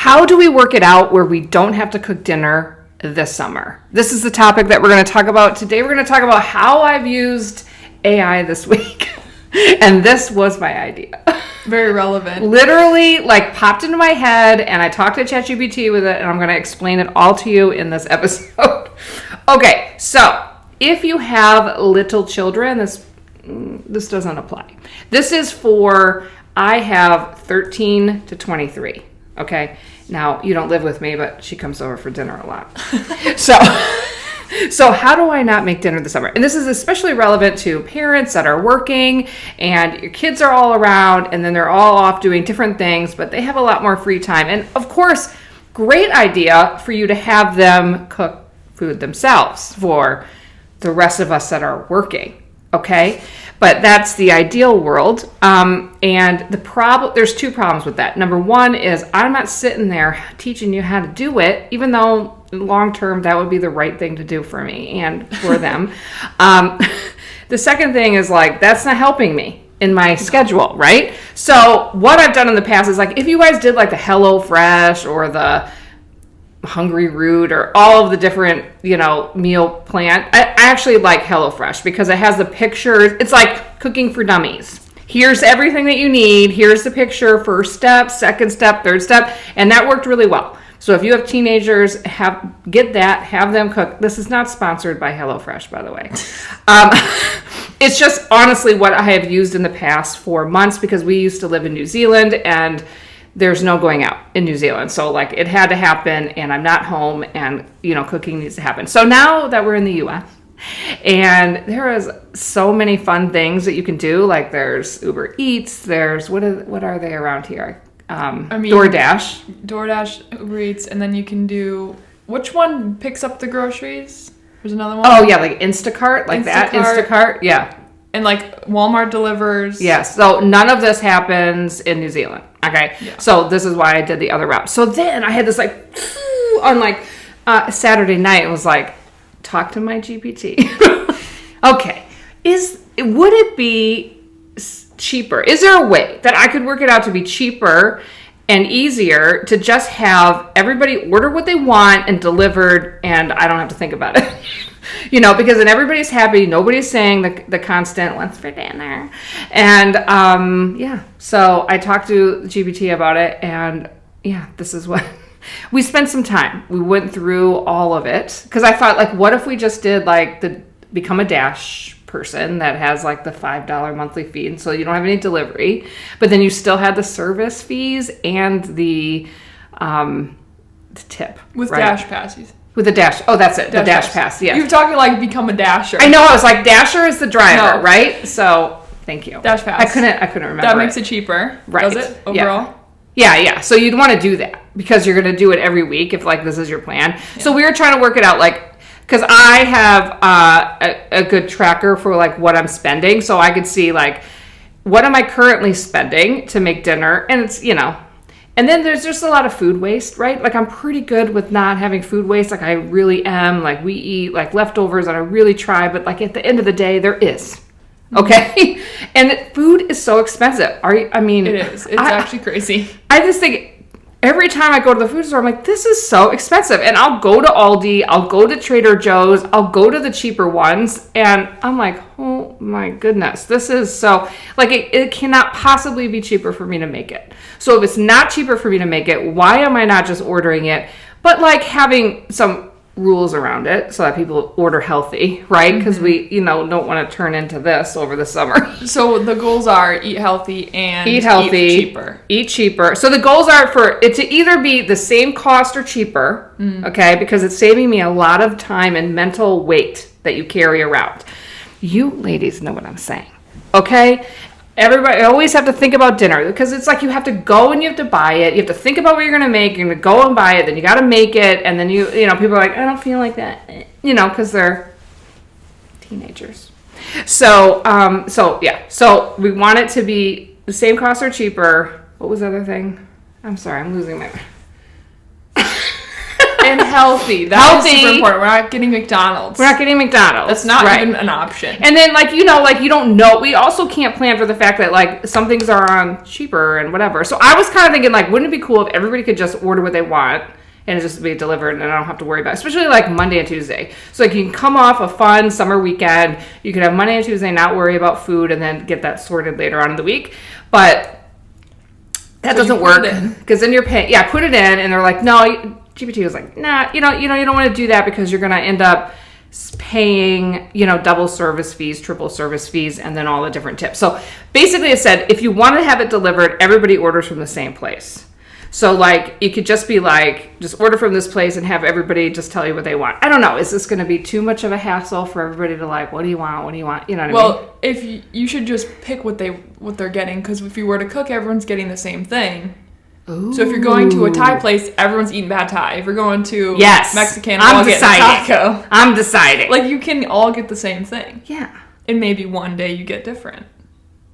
How do we work it out where we don't have to cook dinner this summer? This is the topic that we're going to talk about today. We're going to talk about how I've used AI this week. And this was my idea. Very relevant. Literally, like, popped into my head, and I talked to ChatGPT with it, and I'm going to explain it all to you in this episode. Okay, so if you have little children, this doesn't apply. This is for, I have 13 to 23. Okay, now you don't live with me, but she comes over for dinner a lot. So how do I not make dinner this summer? And this is especially relevant to parents that are working and your kids are all around and then they're all off doing different things, but they have a lot more free time. And of course, great idea for you to have them cook food themselves for the rest of us that are working. Okay, but that's the ideal world. And there's two problems with that. Number one is I'm not sitting there teaching you how to do it, even though long term that would be the right thing to do for me and for them. The second thing is, like, that's not helping me in my schedule, right? So what I've done in the past is, like, if you guys did like the HelloFresh or the Hungry Root or all of the different, meal plan, I actually like HelloFresh because it has the pictures. It's like cooking for dummies. Here's everything that you need. Here's the picture, first step, second step, third step, and that worked really well. So if you have teenagers, get that, have them cook. This is not sponsored by HelloFresh, by the way. It's just honestly what I have used in the past for months because we used to live in New Zealand and there's no going out in New Zealand. So, like, it had to happen and I'm not home and, cooking needs to happen. So now that we're in the U.S. and there is so many fun things that you can do. Like, there's Uber Eats, there's, what are they around here? DoorDash, Uber Eats, and then you can do, which one picks up the groceries? There's another one. Oh yeah, like Instacart, Instacart, yeah. And like Walmart delivers. Yes, so none of this happens in New Zealand. Okay, yeah. So this is why I did the other route. So then I had this on Saturday night. It was like, talk to my GPT. Okay, would it be cheaper? Is there a way that I could work it out to be cheaper and easier to just have everybody order what they want and delivered and I don't have to think about it? Because then everybody's happy. Nobody's saying the constant, what's for dinner? And so I talked to GPT about it and this is what we spent some time. We went through all of it because I thought, like, what if we just did like the become a Dash person that has like the $5 monthly fee, and so you don't have any delivery, but then you still had the service fees and the tip with right? Dash passes. With the Dash, that's it. The Dash pass. Yeah. You're talking like become a Dasher. I know. I was like, Dasher is the driver, right? So thank you. Dash pass. I couldn't remember. That makes it cheaper, right? Does it overall? Yeah. So you'd want to do that because you're going to do it every week if like this is your plan. Yeah. So we were trying to work it out, like, because I have a good tracker for like what I'm spending, so I could see like what am I currently spending to make dinner, and it's and then there's just a lot of food waste, right? Like, I'm pretty good with not having food waste, like I really am. Like, we eat like leftovers, and I really try, but like at the end of the day, there is. Okay, and food is so expensive. It is. It's actually crazy. I just think. Every time I go to the food store, I'm like, this is so expensive. And I'll go to Aldi, I'll go to Trader Joe's, I'll go to the cheaper ones. And I'm like, oh my goodness, this is so, like, it cannot possibly be cheaper for me to make it. So if it's not cheaper for me to make it, why am I not just ordering it? But like having some rules around it so that people order healthy, right? Because we, don't want to turn into this over the summer. So the goals are eat healthy and eat cheaper. Eat cheaper. So the goals are for it to either be the same cost or cheaper, okay? Because it's saving me a lot of time and mental weight that you carry around. You ladies know what I'm saying, okay? Everybody, I always have to think about dinner because it's like you have to go and you have to buy it. You have to think about what you're going to make. You're going to go and buy it. Then you got to make it. And then people are like, I don't feel like that, because they're teenagers. So we want it to be the same cost or cheaper. What was the other thing? I'm sorry, I'm losing my And healthy. That's Healthy. super important. We're not getting McDonald's. We're not getting McDonald's. That's not Right. even an option. And then, like, you know, like, you don't know. We also can't plan for the fact that, like, some things are on cheaper and whatever. So I was kind of thinking, like, wouldn't it be cool if everybody could just order what they want and it just be delivered and I don't have to worry about it, especially, like, Monday and Tuesday. So, like, you can come off a fun summer weekend. You can have Monday and Tuesday, not worry about food, and then get that sorted later on in the week. But that So you doesn't put work it in. because then you're paying. Yeah, put it in, and they're like, no. GPT was like, nah, you don't want to do that because you're going to end up paying, double service fees, triple service fees, and then all the different tips. So basically it said, if you want to have it delivered, everybody orders from the same place. So, like, you could just be like, just order from this place and have everybody just tell you what they want. I don't know. Is this going to be too much of a hassle for everybody to, like, what do you want? What do you want? You know what I mean? Well, if you should just pick what they're getting, because if you were to cook, everyone's getting the same thing. Ooh. So if you're going to a Thai place, everyone's eating pad Thai. If you're going to Yes. Mexican, I'm all getting a deciding. taco. I'm deciding. Like, you can all get the same thing. Yeah. And maybe one day you get different.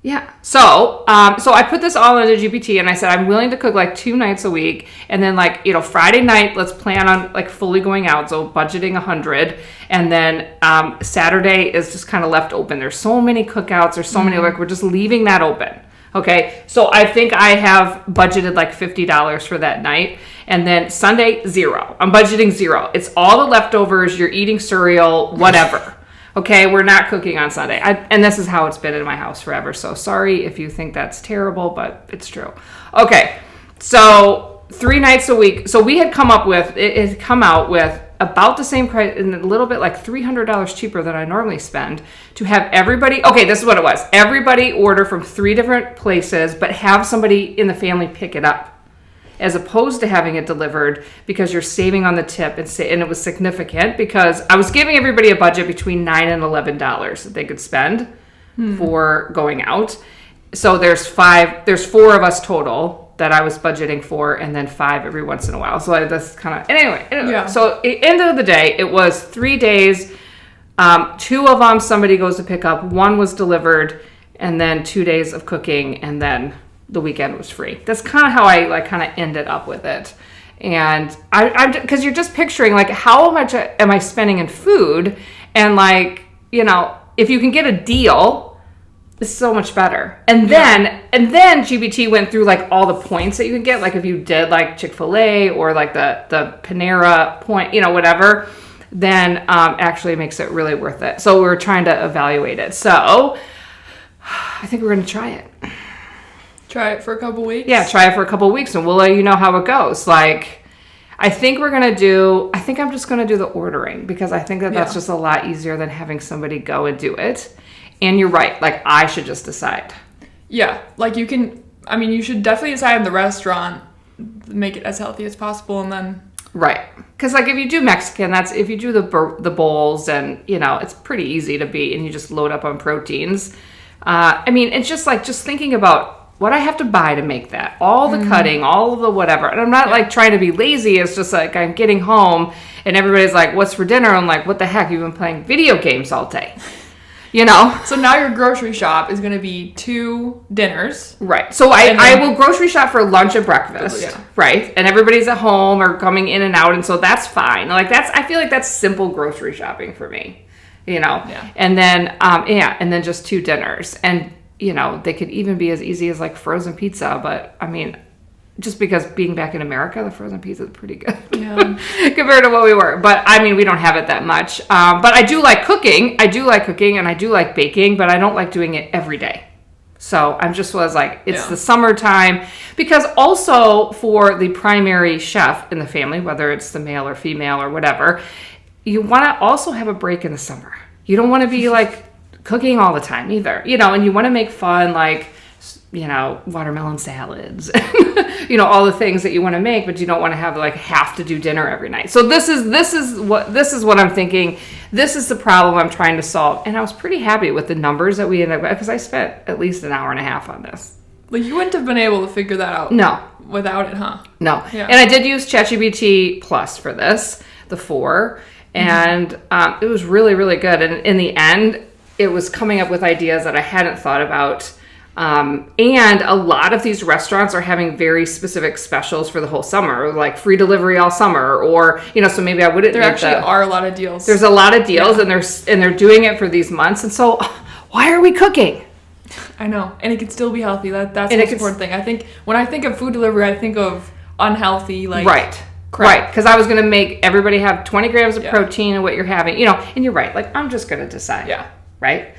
Yeah. So I put this all into GPT and I said, I'm willing to cook like 2 nights a week. And then, like, Friday night, let's plan on like fully going out. So budgeting 100. And then Saturday is just kind of left open. There's so many cookouts. There's so many, like, we're just leaving that open. Okay. So I think I have budgeted like $50 for that night. And then Sunday, 0. I'm budgeting 0. It's all the leftovers. You're eating cereal, whatever. Okay, we're not cooking on Sunday. And this is how it's been in my house forever. So sorry if you think that's terrible, but it's true. Okay, so 3 nights a week. So we had come out with about the same price and a little bit like $300 cheaper than I normally spend to have everybody. Okay, this is what it was. Everybody order from 3 different places, but have somebody in the family pick it up, as opposed to having it delivered, because you're saving on the tip. And it was significant because I was giving everybody a budget between $9 and $11 that they could spend for going out. So there's 4 of us total that I was budgeting for, and then 5 every once in a while. So that's kind of, anyway. Yeah. So at the end of the day, it was 3 days. 2 of them somebody goes to pick up, 1 was delivered, and then 2 days of cooking, and then the weekend was free. That's kind of how I like kind of ended up with it. And I'm because you're just picturing like how much am I spending in food, and like, if you can get a deal, it's so much better. And then GPT went through like all the points that you can get, like if you did like Chick-fil-A or like the Panera point, whatever, then actually makes it really worth it. So we're trying to evaluate it. So I think we're going to try it. Try it for a couple weeks. Yeah, try it for a couple of weeks and we'll let you know how it goes. Like, I think I'm just going to do the ordering because I think that's just a lot easier than having somebody go and do it. And you're right. Like, I should just decide. Yeah. Like, you should definitely decide in the restaurant, make it as healthy as possible, and then. Right. Because, like, if you do Mexican, if you do the bowls and, it's pretty easy to beat and you just load up on proteins. It's just like, just thinking about what I have to buy to make that. All the cutting, all of the whatever. And I'm not like trying to be lazy. It's just like I'm getting home and everybody's like, what's for dinner? I'm like, what the heck? You've been playing video games all day. So now your grocery shop is going to be 2 dinners. Right. So I will grocery shop for lunch and breakfast. Yeah. Right. And everybody's at home or coming in and out. And so that's fine. Like I feel like that's simple grocery shopping for me, Yeah. And then, and then just 2 dinners. And, they could even be as easy as like frozen pizza. But just because being back in America, the frozen pizza is pretty good compared to what we were. But we don't have it that much. But I do like cooking. And I do like baking, but I don't like doing it every day. So it's the summertime, because also for the primary chef in the family, whether it's the male or female or whatever, you want to also have a break in the summer. You don't want to be like cooking all the time either, and you want to make fun, like, watermelon salads, all the things that you want to make, but you don't want to have to do dinner every night. So this is what I'm thinking. This is the problem I'm trying to solve. And I was pretty happy with the numbers that we ended up, because I spent at least an hour and a half on this. Like, you wouldn't have been able to figure that out. No. Without it, huh? No. Yeah. And I did use ChatGPT Plus for this, the 4, and it was really, really good. And in the end, it was coming up with ideas that I hadn't thought about And a lot of these restaurants are having very specific specials for the whole summer, like free delivery all summer, or, so maybe I wouldn't. There actually are a lot of deals. There's a lot of deals, and they're doing it for these months. And so why are we cooking? I know. And it can still be healthy. That's the most important thing. I think when I think of food delivery, I think of unhealthy, like right. crap. Right, because I was going to make everybody have 20 grams of protein and what you're having, and you're right. Like, I'm just going to decide. Yeah. Right?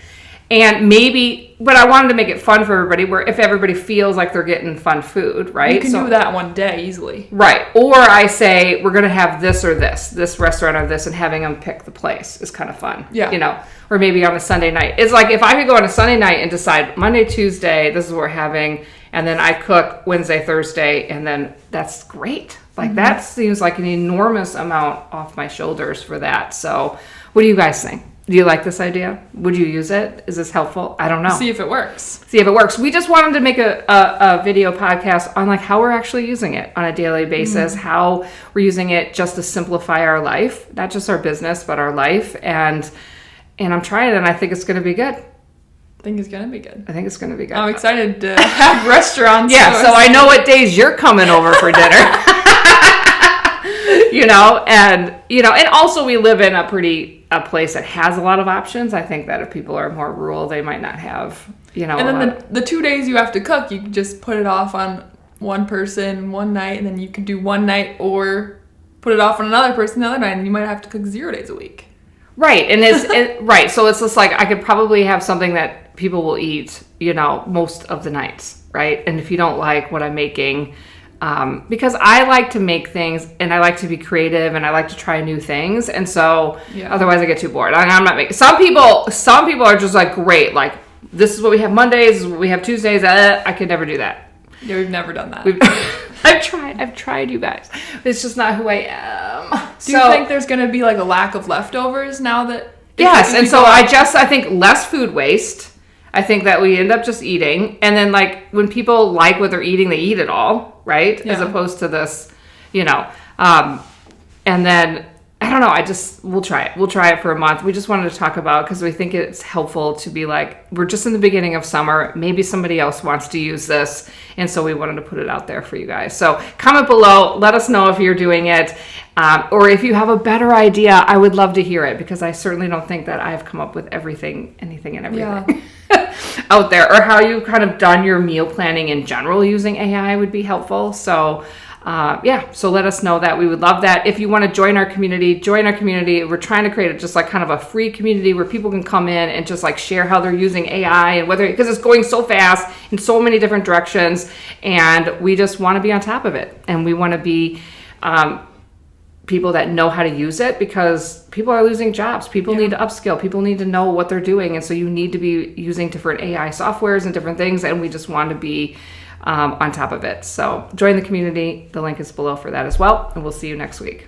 And maybe, but I wanted to make it fun for everybody, where if everybody feels like they're getting fun food, right? You can do that one day easily. Right. Or I say, we're going to have this or this restaurant or this, and having them pick the place is kind of fun. Yeah. Or maybe on a Sunday night. It's like if I could go on a Sunday night and decide Monday, Tuesday, this is what we're having, and then I cook Wednesday, Thursday, and then that's great. Like, that seems like an enormous amount off my shoulders for that. So what do you guys think? Do you like this idea? Would you use it? Is this helpful? I don't know. See if it works. We just wanted to make a video podcast on like how we're actually using it on a daily basis, how we're using it just to simplify our life, not just our business, but our life. And I'm trying it, and I think it's going to be good. I think it's going to be good. I'm excited to have restaurants. Yeah, so I know what days you're coming over for dinner. And also we live in a place that has a lot of options. I think that if people are more rural, they might not have, And then the 2 days you have to cook, you can just put it off on one person one night, and then you can do one night, or put it off on another person the other night, and you might have to cook 0 days a week. Right, and right. So it's just like I could probably have something that people will eat, most of the nights, right? And if you don't like what I'm making, because I like to make things, and I like to be creative, and I like to try new things, and so otherwise I get too bored. I'm not making. Some people are just like, great, like this is what we have Mondays, this is what we have Tuesdays. I could never do that. Yeah, we've never done that. I've tried, you guys. It's just not who I am. Do you think there's going to be like a lack of leftovers now that? Yes, and so I think less food waste. I think that we end up just eating, and then like when people like what they're eating, they eat it all, right? Yeah. As opposed to this, and then I don't know. We'll try it. We'll try it for a month. We just wanted to talk about, because we think it's helpful to be like, we're just in the beginning of summer. Maybe somebody else wants to use this, and so we wanted to put it out there for you guys. So comment below. Let us know if you're doing it, or if you have a better idea. I would love to hear it, because I certainly don't think that I've come up with anything and everything. Yeah. out there, or how you've kind of done your meal planning in general using AI would be helpful. So so let us know that. We would love that. If you want to join our community. We're trying to create just like kind of a free community where people can come in and just like share how they're using AI, and because it's going so fast in so many different directions, and we just want to be on top of it, and we want to be people that know how to use it, because people are losing jobs. People need to upskill. People need to know what they're doing, and so you need to be using different AI softwares and different things, and we just want to be on top of it. So join the community. The link is below for that as well, and we'll see you next week.